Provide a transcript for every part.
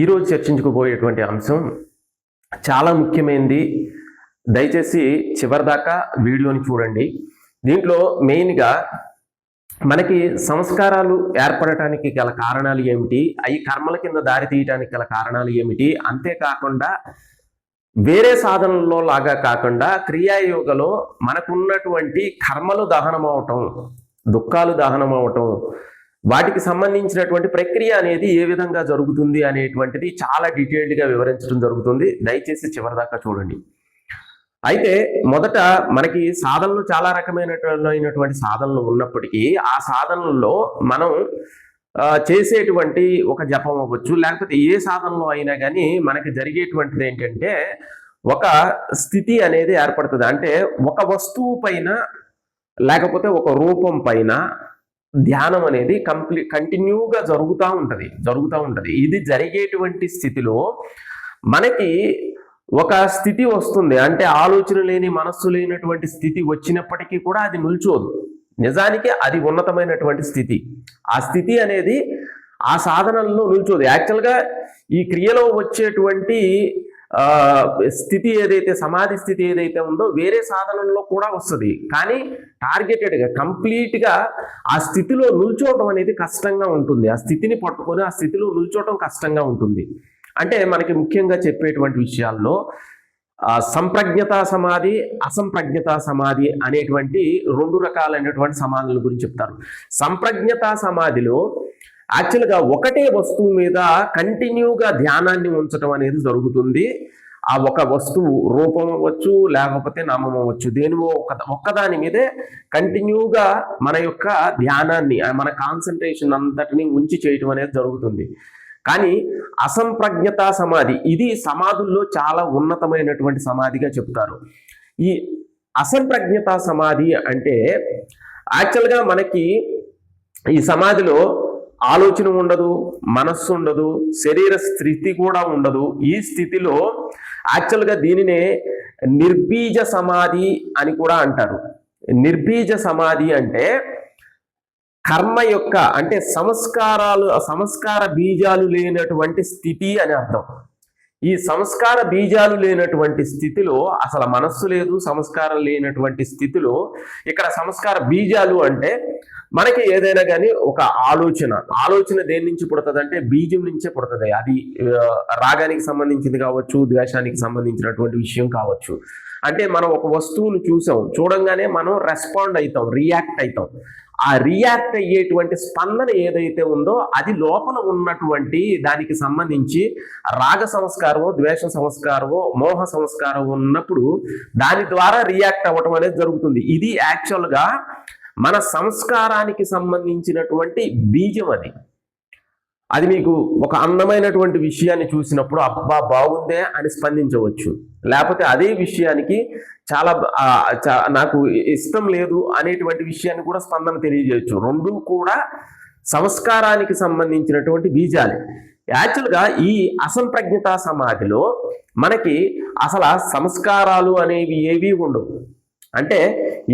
ఈరోజు చర్చించుకోబోయేటువంటి అంశం చాలా ముఖ్యమైనది. దయచేసి చివరిదాకా వీడియోని చూడండి. దీంట్లో మెయిన్గా మనకి సంస్కారాలు ఏర్పడటానికి గల కారణాలు ఏమిటి, అవి కర్మల కింద దారి తీయటానికి గల కారణాలు ఏమిటి, అంతేకాకుండా వేరే సాధనల్లో లాగా కాకుండా క్రియాయోగలో మనకున్నటువంటి కర్మలు దహనం అవటం, దుఃఖాలు దహనం అవటం, వాటికి సంబంధించినటువంటి ప్రక్రియ అనేది ఏ విధంగా జరుగుతుంది అనేటువంటిది చాలా డీటెయిల్డ్గా వివరించడం జరుగుతుంది. దయచేసి చివరిదాకా చూడండి. అయితే మొదట మనకి సాధనలు చాలా రకమైనటువంటి సాధనలు ఉన్నప్పటికీ ఆ సాధనల్లో మనం చేసేటువంటి ఒక జపం అవ్వచ్చు, లేకపోతే ఏ సాధనలో అయినా కానీ మనకి జరిగేటువంటిది ఏంటంటే ఒక స్థితి అనేది ఏర్పడుతుంది. అంటే ఒక వస్తువు పైన లేకపోతే ఒక రూపం పైన ధ్యానం అనేది కంటిన్యూగా జరుగుతూ ఉంటుంది. ఇది జరిగేటువంటి స్థితిలో మనకి ఒక స్థితి వస్తుంది. అంటే ఆలోచన లేని, మనస్సు లేనటువంటి స్థితి వచ్చినప్పటికీ కూడా అది నిల్చోదు. నిజానికి అది ఉన్నతమైనటువంటి స్థితి. ఆ స్థితి అనేది ఆ సాధనల్లో నిల్చోదు. యాక్చువల్గా ఈ క్రియలో వచ్చేటువంటి స్థితి ఏదైతే, సమాధి స్థితి ఏదైతే ఉందో వేరే సాధనల్లో కూడా వస్తుంది. కానీ టార్గెటెడ్గా కంప్లీట్గా ఆ స్థితిలో నిల్చోవటం అనేది కష్టంగా ఉంటుంది. ఆ స్థితిని పట్టుకొని ఆ స్థితిలో నిల్చోవటం కష్టంగా ఉంటుంది. అంటే మనకి ముఖ్యంగా చెప్పేటువంటి విషయాల్లో సంప్రజ్ఞతా సమాధి, అసంప్రజ్ఞతా సమాధి అనేటువంటి రెండు రకాలైనటువంటి సమాధుల గురించి చెప్తారు. సంప్రజ్ఞతా సమాధిలో యాక్చువల్గా ఒకటే వస్తువు మీద కంటిన్యూగా ధ్యానాన్ని ఉంచడం అనేది జరుగుతుంది. ఆ ఒక వస్తువు రూపం అవ్వచ్చు, లేకపోతే నామం అవ్వచ్చు, దేనివో ఒక్కదాని మీదే కంటిన్యూగా మన యొక్క ధ్యానాన్ని, మన కాన్సన్ట్రేషన్ అంతటిని ఉంచి చేయటం అనేది జరుగుతుంది. కానీ అసంప్రజ్ఞతా సమాధి, ఇది సమాధుల్లో చాలా ఉన్నతమైనటువంటి సమాధిగా చెప్తారు. ఈ అసంప్రజ్ఞతా సమాధి అంటే యాక్చువల్గా మనకి ఈ సమాధిలో ఆలోచన ఉండదు, మనస్సు ఉండదు, శరీర స్థితి కూడా ఉండదు. ఈ స్థితిలో యాక్చువల్గా దీనినే నిర్బీజ సమాధి అని కూడా అంటారు. నిర్బీజ సమాధి అంటే కర్మ యొక్క, అంటే సంస్కార బీజాలు లేనటువంటి స్థితి అని అర్థం. ఈ సంస్కార బీజాలు లేనటువంటి స్థితిలో అసలు మనస్సు లేదు, సంస్కారం లేనటువంటి స్థితిలో ఇక్కడ సంస్కార బీజాలు అంటే మనకి ఏదైనా కానీ ఒక ఆలోచన దేని నుంచి పుడుతుంది అంటే బీజం నుంచే పుడుతుంది. అది రాగానికి సంబంధించింది కావచ్చు, ద్వేషానికి సంబంధించినటువంటి విషయం కావచ్చు. అంటే మనం ఒక వస్తువును చూడంగానే మనం రెస్పాండ్ అవుతాం, రియాక్ట్ అవుతాం. ఆ రియాక్ట్ అయ్యేటువంటి స్పందన ఏదైతే ఉందో అది లోపల ఉన్నటువంటి దానికి సంబంధించి రాగ సంస్కారమో, ద్వేష సంస్కారమో, మోహ సంస్కారం ఉన్నప్పుడు దాని ద్వారా రియాక్ట్ అవ్వటం అనేది జరుగుతుంది. ఇది యాక్చువల్గా మన సంస్కారానికి సంబంధించినటువంటి బీజం. అది మీకు ఒక అందమైనటువంటి విషయాన్ని చూసినప్పుడు అబ్బా బాగుందే అని స్పందించవచ్చు, లేకపోతే అదే విషయానికి చాలా నాకు ఇష్టం లేదు అనేటువంటి విషయాన్ని కూడా స్పందన తెలియజేయచ్చు. రెండు కూడా సంస్కారానికి సంబంధించినటువంటి బీజాలే. యాక్చువల్గా ఈ అసంప్రజ్ఞతా సమాధిలో మనకి అసలు సంస్కారాలు అనేవి ఏవి ఉండవు. అంటే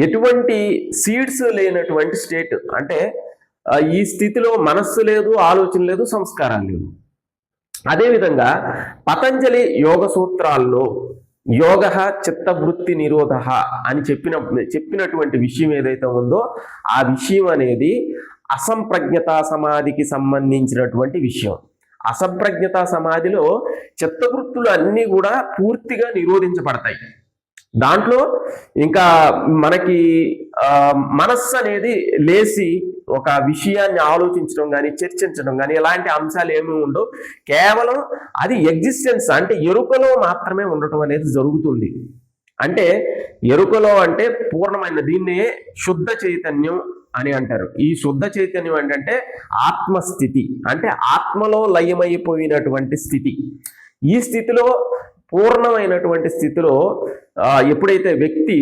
ఎటువంటి సీడ్స్ లేనటువంటి స్టేట్. అంటే ఈ స్థితిలో మనస్సు లేదు, ఆలోచన లేదు, సంస్కారాలు లేవు. అదేవిధంగా పతంజలి యోగ సూత్రాల్లో యోగ చిత్తవృత్తి నిరోధ అని చెప్పినటువంటి విషయం ఏదైతే ఉందో ఆ విషయం అనేది అసంప్రజ్ఞతా సమాధికి సంబంధించినటువంటి విషయం. అసంప్రజ్ఞతా సమాధిలో చిత్తవృత్తులు అన్నీ కూడా పూర్తిగా నిరోధించబడతాయి. దాంట్లో ఇంకా మనకి మనస్సు అనేది లేచి ఒక విషయాన్ని ఆలోచించడం కానీ, చర్చించడం కానీ ఇలాంటి అంశాలు ఏమీ ఉండవు. కేవలం అది ఎగ్జిస్టెన్స్, అంటే ఎరుకలో మాత్రమే ఉండటం అనేది జరుగుతుంది. అంటే ఎరుకలో అంటే పూర్ణమైన, దీన్నే శుద్ధ చైతన్యం అని అంటారు. ఈ శుద్ధ చైతన్యం ఏంటంటే ఆత్మస్థితి, అంటే ఆత్మలో లయమైపోయినటువంటి స్థితి. ఈ స్థితిలో, పూర్ణమైనటువంటి స్థితిలో ఎప్పుడైతే వ్యక్తి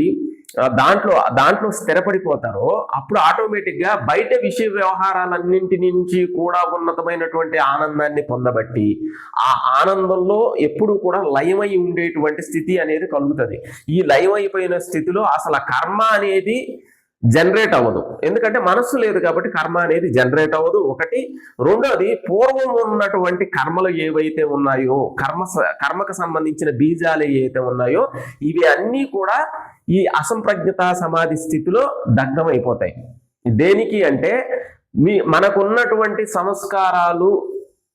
దాంట్లో స్థిరపడిపోతారో అప్పుడు ఆటోమేటిక్గా బయట విషయ వ్యవహారాలన్నింటి నుంచి కూడా ఉన్నతమైనటువంటి ఆనందాన్ని పొందబట్టి ఆ ఆనందంలో ఎప్పుడు కూడా లయమై ఉండేటువంటి స్థితి అనేది కలుగుతుంది. ఈ లయమైపోయిన స్థితిలో అసలు కర్మ అనేది జనరేట్ అవ్వదు. ఎందుకంటే మనస్సు లేదు కాబట్టి కర్మ అనేది జనరేట్ అవ్వదు ఒకటి. రెండోది, పూర్వం ఉన్నటువంటి కర్మలు ఏవైతే ఉన్నాయో, కర్మకు సంబంధించిన బీజాలు ఏవైతే ఉన్నాయో ఇవి అన్నీ కూడా ఈ అసంప్రజ్ఞత సమాధి స్థితిలో దగ్ధమైపోతాయి. దేనికి అంటే మనకున్నటువంటి సంస్కారాలు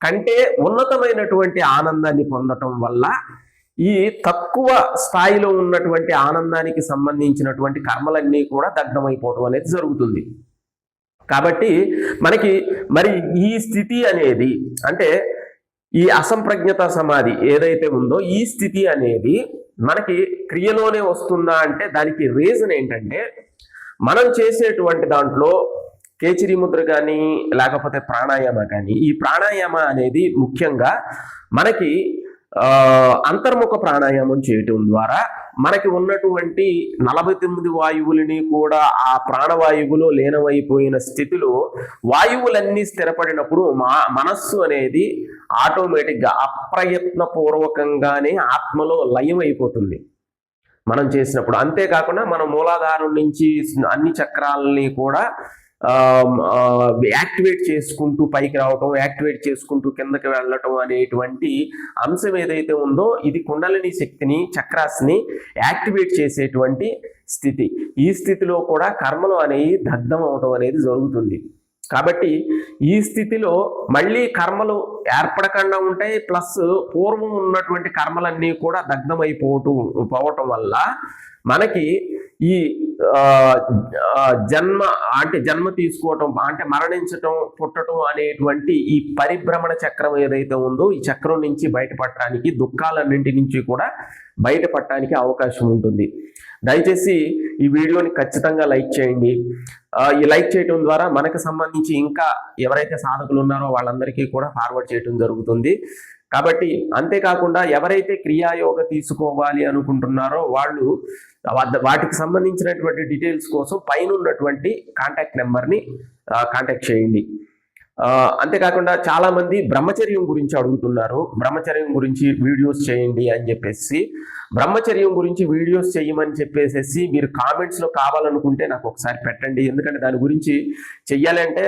కంటే ఉన్నతమైనటువంటి ఆనందాన్ని పొందటం వల్ల ఈ తక్కువ స్థాయిలో ఉన్నటువంటి ఆనందానికి సంబంధించినటువంటి కర్మలన్నీ కూడా దగ్ధమైపోవడం అనేది జరుగుతుంది. కాబట్టి మనకి మరి ఈ స్థితి అనేది అంటే ఈ అసంప్రజ్ఞత సమాధి ఏదైతే ఉందో ఈ స్థితి అనేది మనకి క్రియలోనే వస్తుందా అంటే దానికి రీజన్ ఏంటంటే మనం చేసేటువంటి దాంట్లో కేచిరి ముద్ర కానీ లేకపోతే ప్రాణాయామ కానీ, ఈ ప్రాణాయామ అనేది ముఖ్యంగా మనకి అంతర్ముఖ ప్రాణాయామం చేయటం ద్వారా మనకి ఉన్నటువంటి 49 వాయువులని కూడా ఆ ప్రాణవాయువులో లీనమైపోయిన స్థితిలో వాయువులన్నీ స్థిరపడినప్పుడు మనస్సు అనేది ఆటోమేటిక్గా అప్రయత్నపూర్వకంగానే ఆత్మలో లయం అయిపోతుంది మనం చేసినప్పుడు. అంతేకాకుండా మన మూలాధారం నుంచి అన్ని చక్రాలని కూడా యాక్టివేట్ చేసుకుంటూ పైకి రావటం, యాక్టివేట్ చేసుకుంటూ కిందకి వెళ్ళటం అనేటువంటి అంశం ఏదైతే ఉందో ఇది కుండలిని శక్తిని, చక్రాస్ని యాక్టివేట్ చేసేటువంటి స్థితి. ఈ స్థితిలో కూడా కర్మలు అనేవి దగ్ధం అవటం అనేది జరుగుతుంది. కాబట్టి ఈ స్థితిలో మళ్ళీ కర్మలు ఏర్పడకుండా ఉంటాయి, ప్లస్ పూర్వం ఉన్నటువంటి కర్మలన్నీ కూడా దగ్ధమైపోవటం వల్ల మనకి ఈ జన్మ తీసుకోవటం అంటే మరణించటం, పుట్టడం అనేటువంటి ఈ పరిభ్రమణ చక్రం ఏదైతే ఉందో ఈ చక్రం నుంచి బయటపడటానికి, దుఃఖాలన్నింటి నుంచి కూడా బయటపడటానికి అవకాశం ఉంటుంది. దయచేసి ఈ వీడియోని ఖచ్చితంగా లైక్ చేయండి. ఈ లైక్ చేయడం ద్వారా మనకు సంబంధించి ఇంకా ఎవరైతే సాధకులు ఉన్నారో వాళ్ళందరికీ కూడా ఫార్వర్డ్ చేయడం జరుగుతుంది. కాబట్టి అంతేకాకుండా ఎవరైతే క్రియాయోగ తీసుకోవాలి అనుకుంటున్నారో వాళ్ళు వాటికి సంబంధించినటువంటి డీటెయిల్స్ కోసం పైన ఉన్నటువంటి కాంటాక్ట్ నెంబర్ని కాంటాక్ట్ చేయండి. అంతేకాకుండా చాలా మంది బ్రహ్మచర్యం గురించి అడుగుతున్నారు. బ్రహ్మచర్యం గురించి వీడియోస్ చేయండి అని చెప్పేసి, బ్రహ్మచర్యం గురించి వీడియోస్ చేయమని చెప్పేసి మీరు కామెంట్స్లో కావాలనుకుంటే నాకు ఒకసారి పెట్టండి. ఎందుకంటే దాని గురించి చెయ్యాలంటే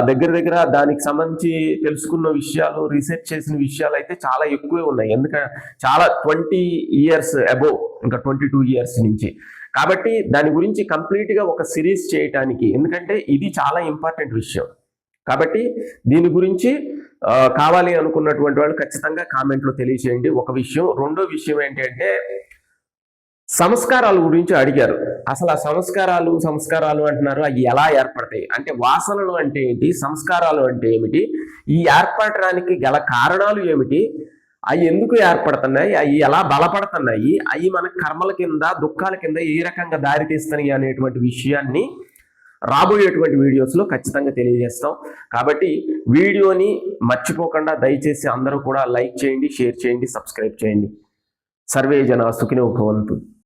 దగ్గర దానికి సంబంధించి తెలుసుకున్న విషయాలు, రీసెర్చ్ చేసిన విషయాలు అయితే చాలా ఎక్కువే ఉన్నాయి. ఎందుకంటే చాలా 20 years అబోవ్, ఇంకా 22 years నుంచి. కాబట్టి దాని గురించి కంప్లీట్గా ఒక సిరీస్ చేయటానికి, ఎందుకంటే ఇది చాలా ఇంపార్టెంట్ విషయం. కాబట్టి దీని గురించి కావాలి అనుకున్నటువంటి వాళ్ళు ఖచ్చితంగా కామెంట్లో తెలియచేయండి. ఒక విషయం. రెండో విషయం ఏంటంటే సంస్కారాల గురించి అడిగారు. అసలు ఆ సంస్కారాలు అంటున్నారు, అవి ఎలా ఏర్పడతాయి అంటే వాసనలు అంటే ఏంటి, సంస్కారాలు అంటే ఏమిటి, ఈ ఏర్పడటానికి గల కారణాలు ఏమిటి, అవి ఎందుకు ఏర్పడుతున్నాయి, అవి ఎలా బలపడుతున్నాయి, అవి మన కర్మల కింద, దుఃఖాల కింద ఏ రకంగా దారితీస్తున్నాయి అనేటువంటి విషయాన్ని రాబోయేటువంటి వీడియోస్లో ఖచ్చితంగా తెలియజేస్తాం. కాబట్టి వీడియోని మర్చిపోకుండా దయచేసి అందరూ కూడా లైక్ చేయండి, షేర్ చేయండి, సబ్స్క్రైబ్ చేయండి. సర్వే జన సుఖినో భవంతు.